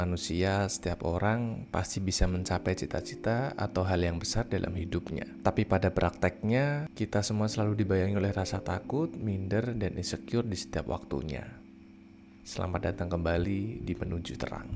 Manusia, setiap orang pasti bisa mencapai cita-cita atau hal yang besar dalam hidupnya. Tapi pada prakteknya, kita semua selalu dibayangi oleh rasa takut, minder, dan insecure di setiap waktunya. Selamat datang kembali di Menuju Terang.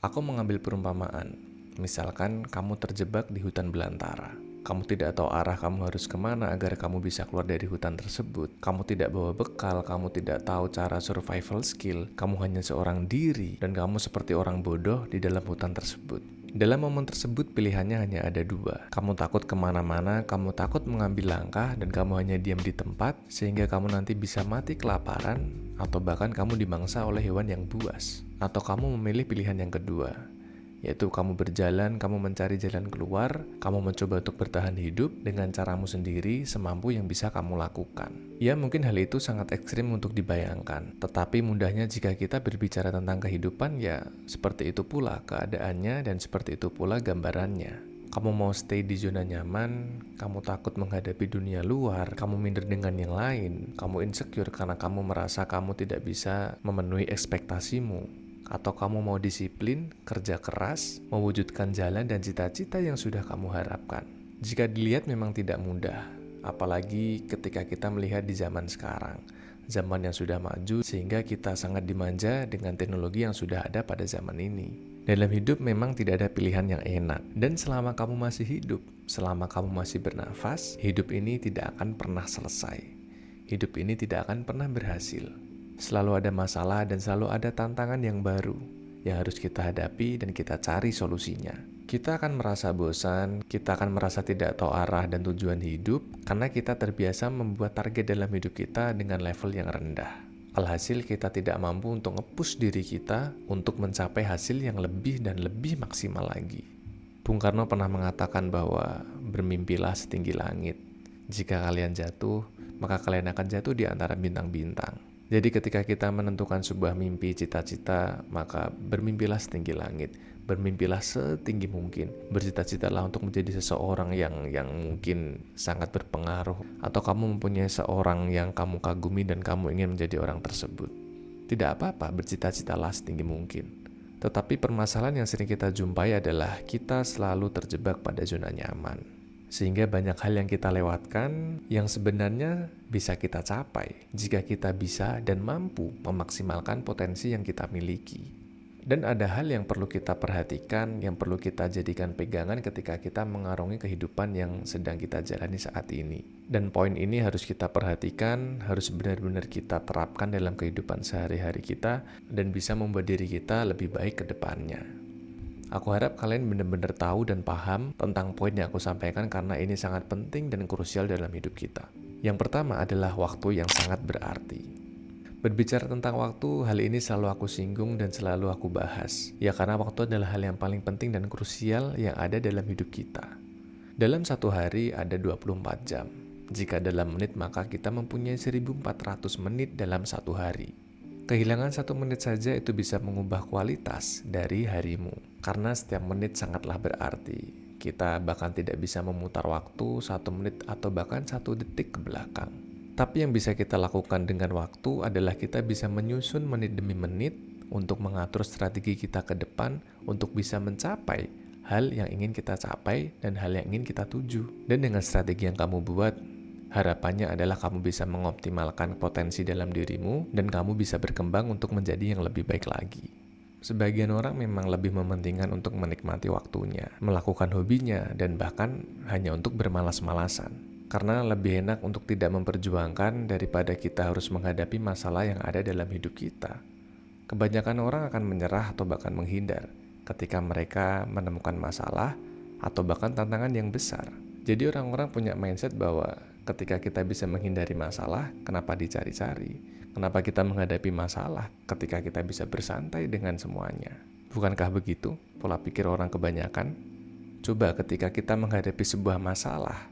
Aku mengambil perumpamaan. Misalkan kamu terjebak di hutan belantara. Kamu tidak tahu arah kamu harus kemana agar kamu bisa keluar dari hutan tersebut. Kamu tidak bawa bekal, kamu tidak tahu cara survival skill. Kamu hanya seorang diri, dan kamu seperti orang bodoh di dalam hutan tersebut. Dalam momen tersebut pilihannya hanya ada dua. Kamu takut kemana-mana, kamu takut mengambil langkah, dan kamu hanya diam di tempat, sehingga kamu nanti bisa mati kelaparan, atau bahkan kamu dimangsa oleh hewan yang buas. Atau kamu memilih pilihan yang kedua, yaitu kamu berjalan, kamu mencari jalan keluar, kamu mencoba untuk bertahan hidup dengan caramu sendiri semampu yang bisa kamu lakukan. Ya, mungkin hal itu sangat ekstrim untuk dibayangkan, tetapi mudahnya jika kita berbicara tentang kehidupan, ya seperti itu pula keadaannya dan seperti itu pula gambarannya. Kamu mau stay di zona nyaman, kamu takut menghadapi dunia luar, kamu minder dengan yang lain, kamu insecure karena kamu merasa kamu tidak bisa memenuhi ekspektasimu, atau kamu mau disiplin, kerja keras, mewujudkan jalan dan cita-cita yang sudah kamu harapkan. Jika dilihat memang tidak mudah, apalagi ketika kita melihat di zaman sekarang. Zaman yang sudah maju sehingga kita sangat dimanja dengan teknologi yang sudah ada pada zaman ini. Dalam hidup memang tidak ada pilihan yang enak. Dan selama kamu masih hidup, selama kamu masih bernafas, hidup ini tidak akan pernah selesai. Hidup ini tidak akan pernah berhasil. Selalu ada masalah dan selalu ada tantangan yang baru yang harus kita hadapi dan kita cari solusinya. Kita akan merasa bosan, kita akan merasa tidak tahu arah dan tujuan hidup karena kita terbiasa membuat target dalam hidup kita dengan level yang rendah. Alhasil kita tidak mampu untuk nge-push diri kita untuk mencapai hasil yang lebih dan lebih maksimal lagi. Bung Karno pernah mengatakan bahwa bermimpilah setinggi langit. Jika kalian jatuh, maka kalian akan jatuh di antara bintang-bintang. Jadi ketika kita menentukan sebuah mimpi, cita-cita, maka bermimpilah setinggi langit, bermimpilah setinggi mungkin, bercita-citalah untuk menjadi seseorang yang mungkin sangat berpengaruh, atau kamu mempunyai seorang yang kamu kagumi dan kamu ingin menjadi orang tersebut. Tidak apa-apa, bercita-citalah setinggi mungkin. Tetapi permasalahan yang sering kita jumpai adalah kita selalu terjebak pada zona nyaman. Sehingga banyak hal yang kita lewatkan yang sebenarnya bisa kita capai jika kita bisa dan mampu memaksimalkan potensi yang kita miliki. Dan ada hal yang perlu kita perhatikan, yang perlu kita jadikan pegangan ketika kita mengarungi kehidupan yang sedang kita jalani saat ini. Dan poin ini harus kita perhatikan, harus benar-benar kita terapkan dalam kehidupan sehari-hari kita dan bisa membuat diri kita lebih baik ke depannya. Aku harap kalian benar-benar tahu dan paham tentang poin yang aku sampaikan karena ini sangat penting dan krusial dalam hidup kita. Yang pertama adalah waktu yang sangat berarti. Berbicara tentang waktu, hal ini selalu aku singgung dan selalu aku bahas. Ya karena waktu adalah hal yang paling penting dan krusial yang ada dalam hidup kita. Dalam satu hari ada 24 jam. Jika dalam menit maka kita mempunyai 1400 menit dalam satu hari. Kehilangan 1 menit saja itu bisa mengubah kualitas dari harimu. Karena setiap menit sangatlah berarti. Kita bahkan tidak bisa memutar waktu 1 menit atau bahkan 1 detik ke belakang. Tapi yang bisa kita lakukan dengan waktu adalah kita bisa menyusun menit demi menit untuk mengatur strategi kita ke depan untuk bisa mencapai hal yang ingin kita capai dan hal yang ingin kita tuju. Dan dengan strategi yang kamu buat, harapannya adalah kamu bisa mengoptimalkan potensi dalam dirimu dan kamu bisa berkembang untuk menjadi yang lebih baik lagi. Sebagian orang memang lebih mementingkan untuk menikmati waktunya, melakukan hobinya, dan bahkan hanya untuk bermalas-malasan. Karena lebih enak untuk tidak memperjuangkan daripada kita harus menghadapi masalah yang ada dalam hidup kita. Kebanyakan orang akan menyerah atau bahkan menghindar ketika mereka menemukan masalah atau bahkan tantangan yang besar. Jadi orang-orang punya mindset bahwa ketika kita bisa menghindari masalah, kenapa dicari-cari? Kenapa kita menghadapi masalah ketika kita bisa bersantai dengan semuanya? Bukankah begitu pola pikir orang kebanyakan? Coba ketika kita menghadapi sebuah masalah,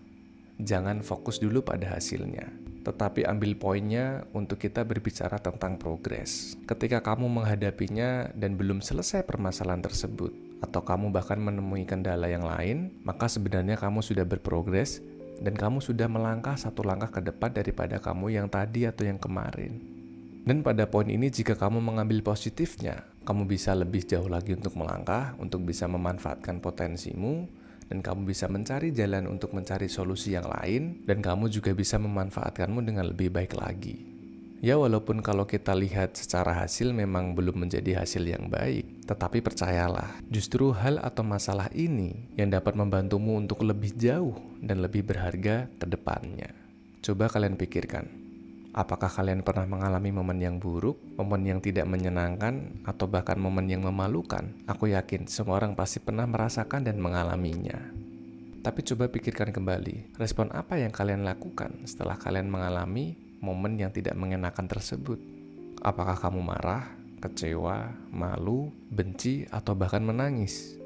jangan fokus dulu pada hasilnya, tetapi ambil poinnya untuk kita berbicara tentang progres. Ketika kamu menghadapinya dan belum selesai permasalahan tersebut, atau kamu bahkan menemui kendala yang lain, maka sebenarnya kamu sudah berprogres dan kamu sudah melangkah 1 langkah ke depan daripada kamu yang tadi atau yang kemarin. Dan pada poin ini jika kamu mengambil positifnya, kamu bisa lebih jauh lagi untuk melangkah, untuk bisa memanfaatkan potensimu, dan kamu bisa mencari jalan untuk mencari solusi yang lain, dan kamu juga bisa memanfaatkanmu dengan lebih baik lagi. Ya walaupun kalau kita lihat secara hasil memang belum menjadi hasil yang baik, tetapi percayalah, justru hal atau masalah ini yang dapat membantumu untuk lebih jauh dan lebih berharga ke depannya. Coba kalian pikirkan, apakah kalian pernah mengalami momen yang buruk, momen yang tidak menyenangkan, atau bahkan momen yang memalukan? Aku yakin semua orang pasti pernah merasakan dan mengalaminya. Tapi coba pikirkan kembali, respon apa yang kalian lakukan setelah kalian mengalami momen yang tidak mengenakan tersebut? Apakah kamu marah, kecewa, malu, benci, atau bahkan menangis?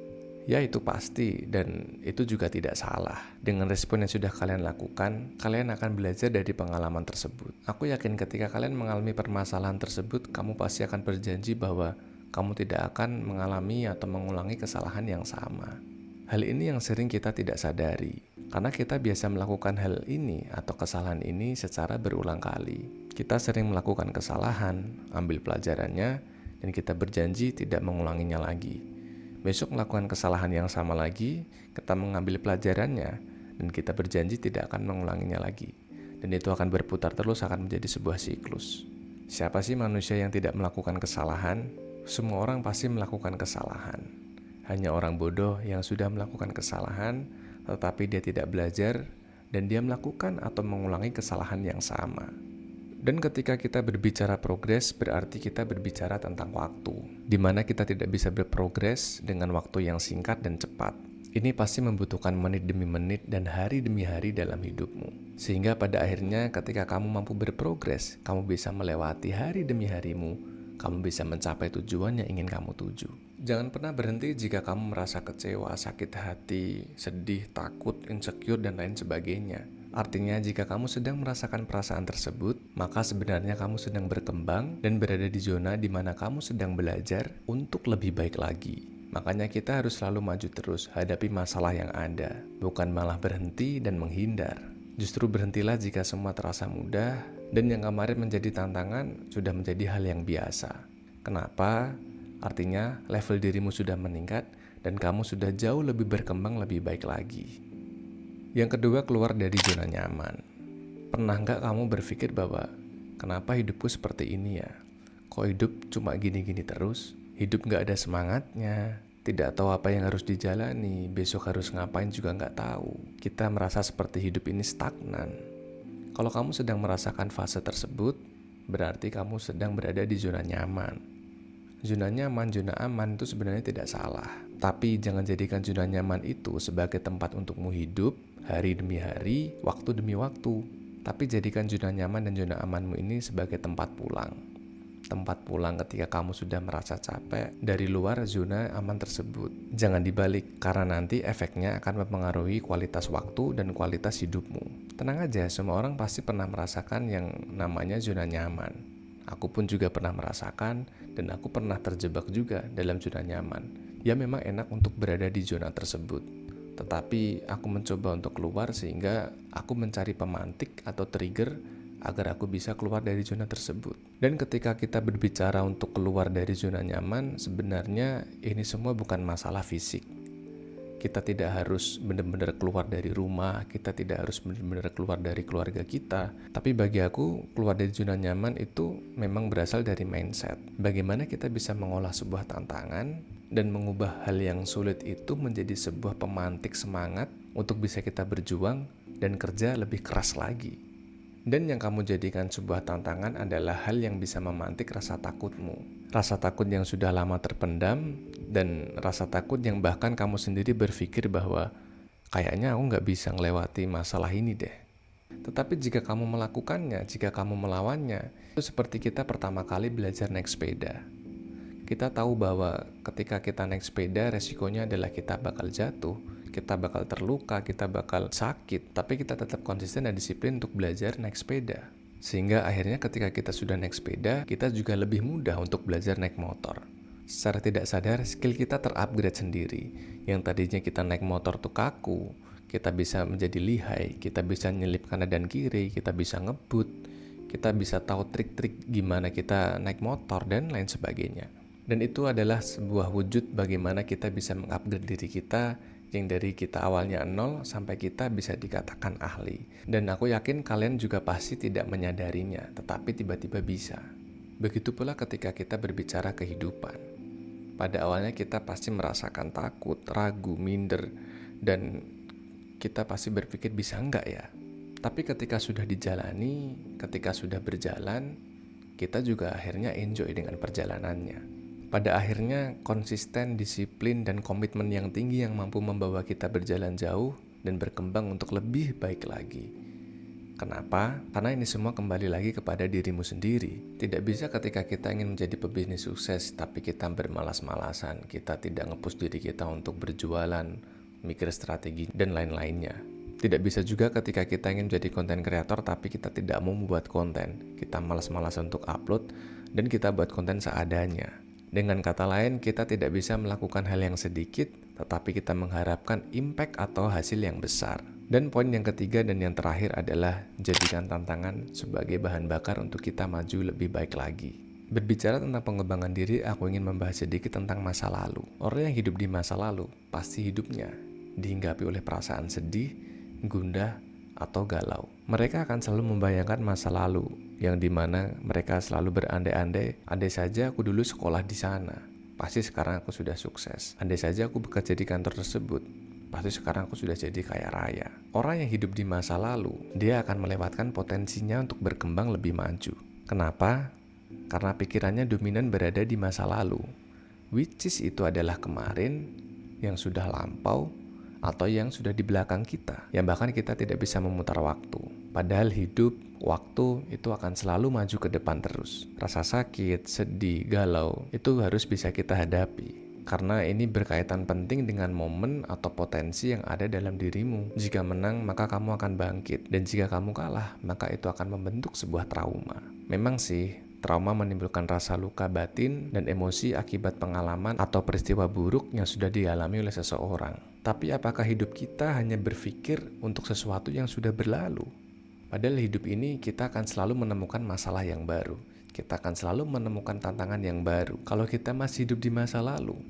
Ya itu pasti, dan itu juga tidak salah. Dengan respon yang sudah kalian lakukan, kalian akan belajar dari pengalaman tersebut. Aku yakin ketika kalian mengalami permasalahan tersebut, kamu pasti akan berjanji bahwa kamu tidak akan mengalami atau mengulangi kesalahan yang sama. Hal ini yang sering kita tidak sadari, karena kita biasa melakukan hal ini atau kesalahan ini secara berulang kali. Kita sering melakukan kesalahan, ambil pelajarannya, dan kita berjanji tidak mengulanginya lagi. Besok melakukan kesalahan yang sama lagi, kita mengambil pelajarannya, dan kita berjanji tidak akan mengulanginya lagi. Dan itu akan berputar terus, akan menjadi sebuah siklus. Siapa sih manusia yang tidak melakukan kesalahan? Semua orang pasti melakukan kesalahan. Hanya orang bodoh yang sudah melakukan kesalahan, tetapi dia tidak belajar, dan dia melakukan atau mengulangi kesalahan yang sama. Dan ketika kita berbicara progres, berarti kita berbicara tentang waktu, di mana kita tidak bisa berprogres dengan waktu yang singkat dan cepat. Ini pasti membutuhkan menit demi menit dan hari demi hari dalam hidupmu. Sehingga pada akhirnya ketika kamu mampu berprogres, kamu bisa melewati hari demi harimu, kamu bisa mencapai tujuan yang ingin kamu tuju. Jangan pernah berhenti jika kamu merasa kecewa, sakit hati, sedih, takut, insecure, dan lain sebagainya. Artinya jika kamu sedang merasakan perasaan tersebut, maka sebenarnya kamu sedang berkembang dan berada di zona di mana kamu sedang belajar untuk lebih baik lagi. Makanya kita harus selalu maju terus, hadapi masalah yang ada, bukan malah berhenti dan menghindar. Justru berhentilah jika semua terasa mudah, dan yang kemarin menjadi tantangan sudah menjadi hal yang biasa. Kenapa? Artinya level dirimu sudah meningkat dan kamu sudah jauh lebih berkembang lebih baik lagi. Yang kedua, keluar dari zona nyaman. Pernah nggak kamu berpikir bahwa kenapa hidupku seperti ini ya? Kok hidup cuma gini-gini terus? Hidup nggak ada semangatnya, tidak tahu apa yang harus dijalani, besok harus ngapain juga nggak tahu. Kita merasa seperti hidup ini stagnan. Kalau kamu sedang merasakan fase tersebut, berarti kamu sedang berada di zona nyaman. Zona nyaman, zona aman itu sebenarnya tidak salah. Tapi jangan jadikan zona nyaman itu sebagai tempat untukmu hidup hari demi hari, waktu demi waktu. Tapi jadikan zona nyaman dan zona amanmu ini sebagai tempat pulang. Tempat pulang ketika kamu sudah merasa capek dari luar zona aman tersebut. Jangan dibalik, karena nanti efeknya akan mempengaruhi kualitas waktu dan kualitas hidupmu. Tenang aja, semua orang pasti pernah merasakan yang namanya zona nyaman. Aku pun juga pernah merasakan dan aku pernah terjebak juga dalam zona nyaman. Ya memang enak untuk berada di zona tersebut. Tetapi aku mencoba untuk keluar sehingga aku mencari pemantik atau trigger agar aku bisa keluar dari zona tersebut. Dan ketika kita berbicara untuk keluar dari zona nyaman, sebenarnya ini semua bukan masalah fisik. Kita tidak harus benar-benar keluar dari rumah, kita tidak harus benar-benar keluar dari keluarga kita. Tapi bagi aku, keluar dari zona nyaman itu memang berasal dari mindset. Bagaimana kita bisa mengolah sebuah tantangan dan mengubah hal yang sulit itu menjadi sebuah pemantik semangat untuk bisa kita berjuang dan kerja lebih keras lagi. Dan yang kamu jadikan sebuah tantangan adalah hal yang bisa memantik rasa takutmu. Rasa takut yang sudah lama terpendam, dan rasa takut yang bahkan kamu sendiri berpikir bahwa kayaknya aku nggak bisa ngelewati masalah ini deh. Tetapi jika kamu melakukannya, jika kamu melawannya, itu seperti kita pertama kali belajar naik sepeda. Kita tahu bahwa ketika kita naik sepeda, resikonya adalah kita bakal jatuh, kita bakal terluka, kita bakal sakit, tapi kita tetap konsisten dan disiplin untuk belajar naik sepeda. Sehingga akhirnya ketika kita sudah naik sepeda, kita juga lebih mudah untuk belajar naik motor. Secara tidak sadar, skill kita terupgrade sendiri. Yang tadinya kita naik motor tuh kaku, kita bisa menjadi lihai, kita bisa nyelip kanan dan kiri, kita bisa ngebut, kita bisa tahu trik-trik gimana kita naik motor dan lain sebagainya. Dan itu adalah sebuah wujud bagaimana kita bisa mengupgrade diri kita yang dari kita awalnya nol sampai kita bisa dikatakan ahli. Dan aku yakin kalian juga pasti tidak menyadarinya, tetapi tiba-tiba bisa. Begitu pula ketika kita berbicara kehidupan. Pada awalnya kita pasti merasakan takut, ragu, minder, dan kita pasti berpikir bisa enggak ya. Tapi ketika sudah dijalani, ketika sudah berjalan, kita juga akhirnya enjoy dengan perjalanannya. Pada akhirnya konsisten, disiplin, dan komitmen yang tinggi yang mampu membawa kita berjalan jauh dan berkembang untuk lebih baik lagi. Kenapa? Karena ini semua kembali lagi kepada dirimu sendiri. Tidak bisa ketika kita ingin menjadi pebisnis sukses, tapi kita bermalas-malasan, kita tidak nge-push diri kita untuk berjualan, mikir strategi, dan lain-lainnya. Tidak bisa juga ketika kita ingin menjadi konten kreator, tapi kita tidak mau membuat konten. Kita malas-malasan untuk upload, dan kita buat konten seadanya. Dengan kata lain, kita tidak bisa melakukan hal yang sedikit, tetapi kita mengharapkan impact atau hasil yang besar. Dan poin yang ketiga dan yang terakhir adalah jadikan tantangan sebagai bahan bakar untuk kita maju lebih baik lagi. Berbicara tentang pengembangan diri, aku ingin membahas sedikit tentang masa lalu. Orang yang hidup di masa lalu, pasti hidupnya dihinggapi oleh perasaan sedih, gundah, atau galau. Mereka akan selalu membayangkan masa lalu, yang dimana mereka selalu berandai-andai, andai saja aku dulu sekolah di sana, pasti sekarang aku sudah sukses. Andai saja aku bekerja di kantor tersebut, pasti sekarang aku sudah jadi kaya raya. Orang yang hidup di masa lalu, dia akan melewatkan potensinya untuk berkembang lebih maju. Kenapa? Karena pikirannya dominan berada di masa lalu, which is itu adalah kemarin, yang sudah lampau, atau yang sudah di belakang kita, yang bahkan kita tidak bisa memutar waktu. Padahal hidup, waktu itu akan selalu maju ke depan terus. Rasa sakit, sedih, galau, itu harus bisa kita hadapi. Karena ini berkaitan penting dengan momen atau potensi yang ada dalam dirimu. Jika menang, maka kamu akan bangkit. Dan jika kamu kalah, maka itu akan membentuk sebuah trauma. Memang sih, trauma menimbulkan rasa luka batin dan emosi akibat pengalaman atau peristiwa buruk yang sudah dialami oleh seseorang. Tapi apakah hidup kita hanya berpikir untuk sesuatu yang sudah berlalu? Padahal hidup ini kita akan selalu menemukan masalah yang baru. Kita akan selalu menemukan tantangan yang baru. Kalau kita masih hidup di masa lalu,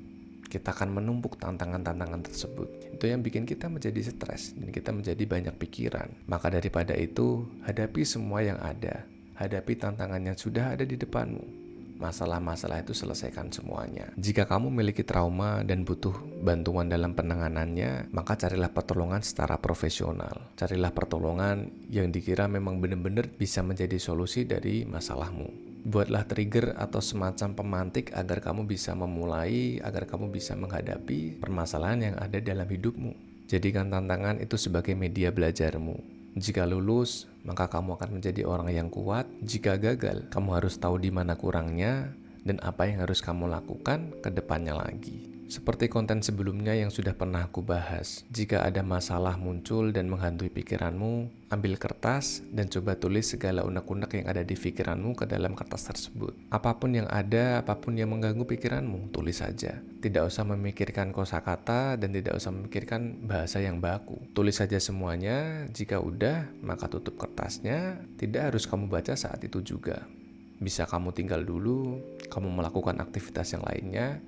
kita akan menumpuk tantangan-tantangan tersebut. Itu yang bikin kita menjadi stres dan kita menjadi banyak pikiran. Maka daripada itu, hadapi semua yang ada. Hadapi tantangan yang sudah ada di depanmu. Masalah-masalah itu selesaikan semuanya. Jika kamu memiliki trauma dan butuh bantuan dalam penanganannya, maka carilah pertolongan secara profesional. Carilah pertolongan yang dikira memang benar-benar bisa menjadi solusi dari masalahmu. Buatlah trigger atau semacam pemantik agar kamu bisa memulai, agar kamu bisa menghadapi permasalahan yang ada dalam hidupmu. Jadikan tantangan itu sebagai media belajarmu. Jika lulus, maka kamu akan menjadi orang yang kuat. Jika gagal, kamu harus tahu di mana kurangnya dan apa yang harus kamu lakukan ke depannya lagi. Seperti konten sebelumnya yang sudah pernah aku bahas, jika ada masalah muncul dan menghantui pikiranmu, ambil kertas dan coba tulis segala unek-unek yang ada di pikiranmu ke dalam kertas tersebut. Apapun yang ada, apapun yang mengganggu pikiranmu, tulis saja. Tidak usah memikirkan kosakata dan tidak usah memikirkan bahasa yang baku. Tulis saja semuanya, jika udah, maka tutup kertasnya. Tidak harus kamu baca saat itu juga. Bisa kamu tinggal dulu, kamu melakukan aktivitas yang lainnya.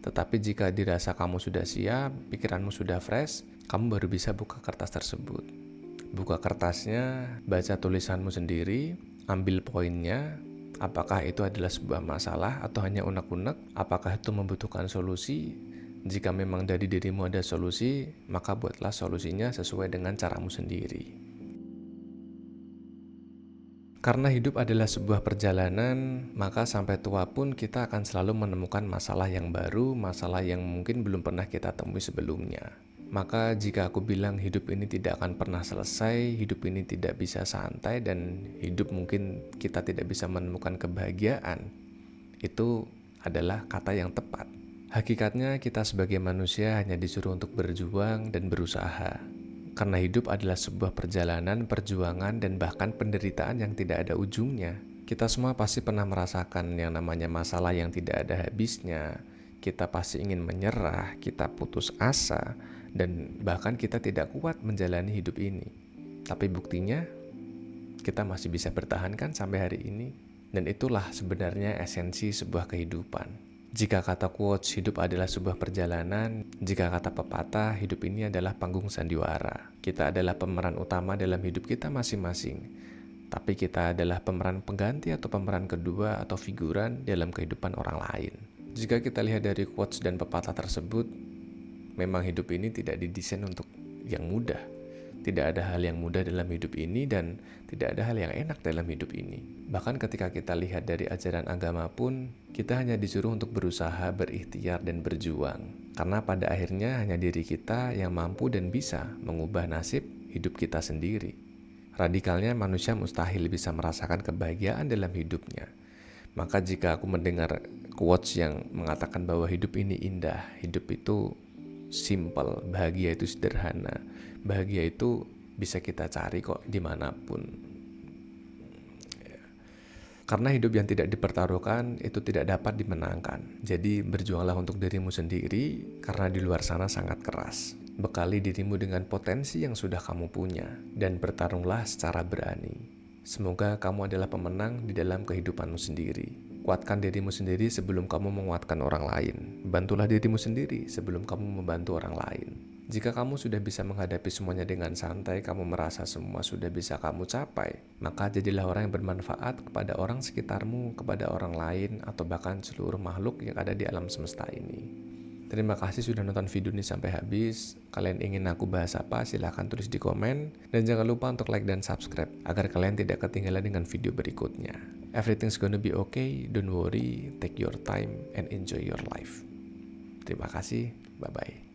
Tetapi jika dirasa kamu sudah siap, pikiranmu sudah fresh, kamu baru bisa buka kertas tersebut. Buka kertasnya, baca tulisanmu sendiri, ambil poinnya, apakah itu adalah sebuah masalah atau hanya unek-unek, apakah itu membutuhkan solusi. Jika memang dari dirimu ada solusi, maka buatlah solusinya sesuai dengan caramu sendiri. Karena hidup adalah sebuah perjalanan, maka sampai tua pun kita akan selalu menemukan masalah yang baru, masalah yang mungkin belum pernah kita temui sebelumnya. Maka jika aku bilang hidup ini tidak akan pernah selesai, hidup ini tidak bisa santai, dan hidup mungkin kita tidak bisa menemukan kebahagiaan, itu adalah kata yang tepat. Hakikatnya kita sebagai manusia hanya disuruh untuk berjuang dan berusaha. Karena hidup adalah sebuah perjalanan, perjuangan, dan bahkan penderitaan yang tidak ada ujungnya. Kita semua pasti pernah merasakan yang namanya masalah yang tidak ada habisnya. Kita pasti ingin menyerah, kita putus asa, dan bahkan kita tidak kuat menjalani hidup ini. Tapi buktinya, kita masih bisa bertahan kan sampai hari ini. Dan itulah sebenarnya esensi sebuah kehidupan. Jika kata quotes hidup adalah sebuah perjalanan, jika kata pepatah hidup ini adalah panggung sandiwara. Kita adalah pemeran utama dalam hidup kita masing-masing. Tapi kita adalah pemeran pengganti atau pemeran kedua atau figuran dalam kehidupan orang lain. Jika kita lihat dari quotes dan pepatah tersebut, memang hidup ini tidak didesain untuk yang mudah. Tidak ada hal yang mudah dalam hidup ini dan tidak ada hal yang enak dalam hidup ini. Bahkan ketika kita lihat dari ajaran agama pun, kita hanya disuruh untuk berusaha, berikhtiar, dan berjuang. Karena pada akhirnya hanya diri kita yang mampu dan bisa mengubah nasib hidup kita sendiri. Radikalnya manusia mustahil bisa merasakan kebahagiaan dalam hidupnya. Maka jika aku mendengar quotes yang mengatakan bahwa hidup ini indah, hidup itu simple, bahagia itu sederhana, bahagia itu bisa kita cari kok dimanapun. Karena hidup yang tidak dipertaruhkan itu tidak dapat dimenangkan. Jadi berjuanglah untuk dirimu sendiri karena di luar sana sangat keras. Bekali dirimu dengan potensi yang sudah kamu punya dan bertarunglah secara berani. Semoga kamu adalah pemenang di dalam kehidupanmu sendiri. Kuatkan dirimu sendiri sebelum kamu menguatkan orang lain. Bantulah dirimu sendiri sebelum kamu membantu orang lain. Jika kamu sudah bisa menghadapi semuanya dengan santai, kamu merasa semua sudah bisa kamu capai, maka jadilah orang yang bermanfaat kepada orang sekitarmu, kepada orang lain, atau bahkan seluruh makhluk yang ada di alam semesta ini. Terima kasih sudah nonton video ini sampai habis. Kalian ingin aku bahas apa? Silahkan tulis di komen. Dan jangan lupa untuk like dan subscribe, agar kalian tidak ketinggalan dengan video berikutnya. Everything's gonna be okay, don't worry, take your time, and enjoy your life. Terima kasih, bye-bye.